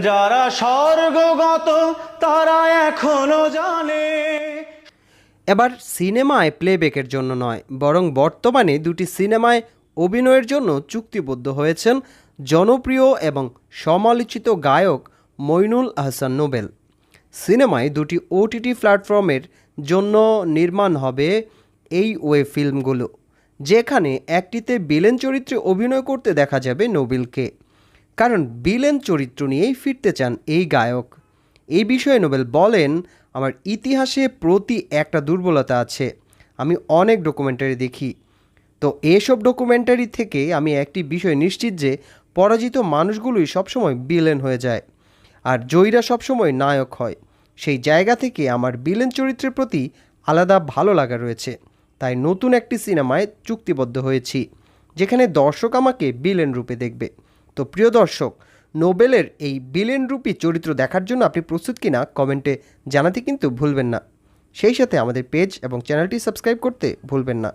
যারা স্বর্গগত তারা এখনো জানে। এবার সিনেমায় প্লেব্যাকের জন্য নয়, বরং বর্তমানে দুটি সিনেমায় অভিনয়ের জন্য চুক্তিবদ্ধ হয়েছেন জনপ্রিয় এবং সমালোচিত গায়ক মইনুল আহসান নোবেল। সিনেমায় দুটি ওটিটি প্ল্যাটফর্মের জন্য নির্মাণ হবে এই ওয়েব ফিল্মগুলো, যেখানে একটিতে ভিলেন চরিত্রে অভিনয় করতে দেখা যাবে নোবেলকে, কারণ ভিলেন চরিত্র নিয়েই ফিরতে চান এই গায়ক। এই বিষয়ে নোবেল বলেন, আমার ইতিহাসে প্রতি একটা দুর্বলতা আছে। আমি অনেক ডকুমেন্টারি দেখি, তো এসব ডকুমেন্টারি থেকে আমি একটি বিষয় নিশ্চিত যে পরাজিত মানুষগুলোই সবসময় ভিলেন হয়ে যায় আর জয়ীরা সবসময় নায়ক হয়। সেই জায়গা থেকে আমার ভিলেন চরিত্রের প্রতি আলাদা ভালো লাগা রয়েছে, তাই নতুন একটি সিনেমায় চুক্তিবদ্ধ হয়েছি যেখানে দর্শক আমাকে ভিলেন রূপে দেখবে। তো প্রিয় দর্শক, নোবেলের এই ভিলেন রূপী চরিত্র দেখার জন্য আপনি প্রস্তুত কিনা কমেন্টে জানাতে কিন্তু ভুলবেন না। সেই সাথে আমাদের পেজ এবং চ্যানেলটি সাবস্ক্রাইব করতে ভুলবেন না।